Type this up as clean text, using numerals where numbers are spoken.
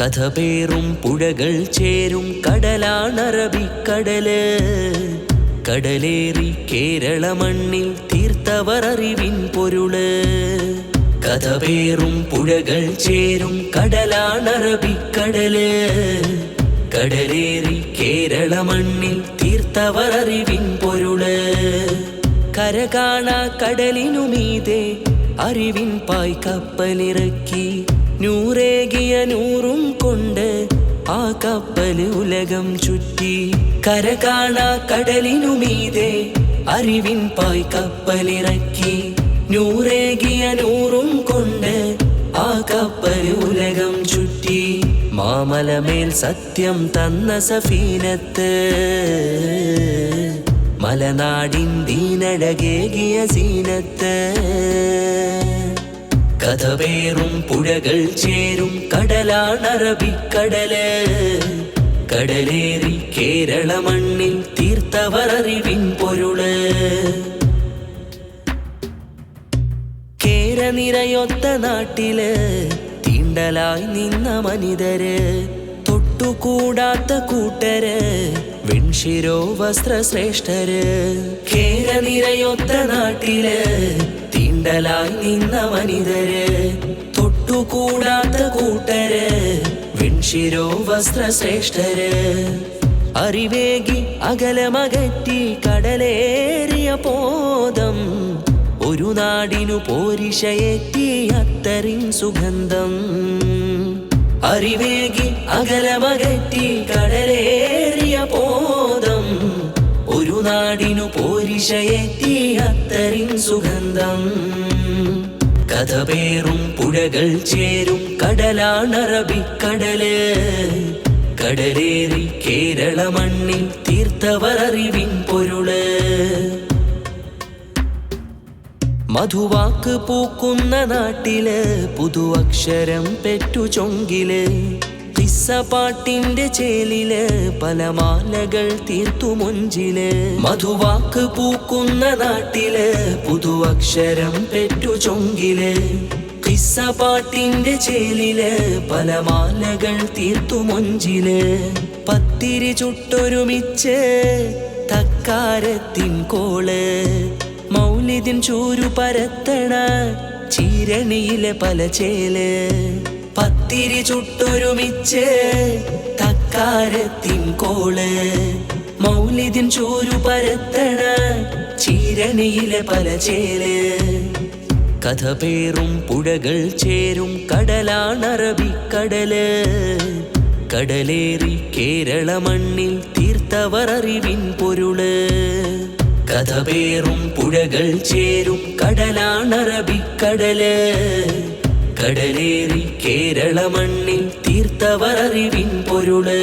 കഥപേറും പുഴകൾ ചേരും കടലാണറബിക്കടല്. കടലേറി കേരള മണ്ണിൽ തീർത്തവർ അറിവിൻ പൊരുള്. കഥപേറും പുഴകൾ ചേരും കടലാണറബിക്കടല്. കടലേറി കേരള മണ്ണിൽ തീർത്തവർ അറിവിൻ പൊരുള്. കര കാണാ കടലിനുമീതെ അറിവിൻ പായ് കപ്പലിറക്കി. നൂറേകിയ നൂറും കൊണ്ട് ആ കപ്പല് ഉലകം ചുറ്റി. കര കാണാ കടലിനുമീതെ അറിവിൻ പായ് കപ്പലിറക്കി. നൂറേകിയ നൂറും കൊണ്ട് ആ കപ്പല് ഉലകം ചുറ്റി. മാമലമേൽ സത്യം തന്ന സഫീനത്ത്, മലനാടിൻ ദീനഴകേകിയ സീനത്ത്. കഥപേറും പുഴകൾ ചേരും കടലാണറബിക്കടല്. കടലേറി കേരള മണ്ണിൽ തീർത്തവർ അറിവിൻ പൊരുള്. കേരനിരയൊത്ത നാട്ടില് തീണ്ടലായി നിന്ന മനിതര്. തൊട്ടുകൂടാത്ത കൂട്ടര് വെൺശിരോ വസ്ത്രശ്രേഷ്ഠര്. കേരനിരയൊത്ത നാട്ടില് തീണ്ടലായി നിന്ന മനിതര്. തൊട്ടുകൂടാത്ത കൂട്ടര് വെൺശിരോ വസ്ത്രശ്രേഷ്ഠര്. അറിവേകി അകലമകറ്റി കടലേറിയ പോദം. ഒരു നാടിനു പോരിശയേറ്റി അത്തറിൻ സുഗന്ധം. അറിവേകി അകലമകറ്റി കടലേറിയ പോദം. ഒരു നാടിനു പോരിശയേറ്റി അത്തറിൻ സുഗന്ധം. കഥപേറും പുഴകൾ ചേരും കടലാണറബിക്കടല്. കടലേറി കേരള മണ്ണിൽ തീർത്തവർ അറിവിൻ പൊരുള്. മധുവാക്ക് പൂക്കുന്ന നാട്ടില് പുതു അക്ഷരം പെറ്റു ചൊങ്കില്. കിസ്സപ്പാട്ടിന്റെ ചേലില് പല മാലകൾ തീർത്തു മൊഞ്ചില്. മധുവാക്ക് പൂക്കുന്ന നാട്ടില് പുതു അക്ഷരം പെറ്റു ചൊങ്കില്. കിസ്സപ്പാട്ടിന്റെ ചേലില് പല മാലകൾ തീർത്തു മൊഞ്ചില്. പത്തിരി ചുട്ടൊരുമിച്ച് തക്കാരത്തിൻ കോള്. മൗലിദിൻ ചൂരു പരത്തണ ചീരണിയിലെ പല ചേല്. പത്തിരി ചുട്ടൊരുമിച്ച് തക്കാരത്തിൻ കോള്. മൗലിദിൻ ചൂരു പരത്തണ ചീരണിയിലെ പല ചേല്. കഥപേറും പുഴകൾ ചേരും കടലാണറബിക്കടല്. കടലേറി കേരള മണ്ണിൽ തീർത്തവർ അറിവിൻ പൊരുള്. കഥപേറും പുഴകൾ ചേരും കടലാണറബിക്കടല്. കടലേറി കേരള മണ്ണിൽ തീർത്തവർ അറിവിൻ പൊരുള്.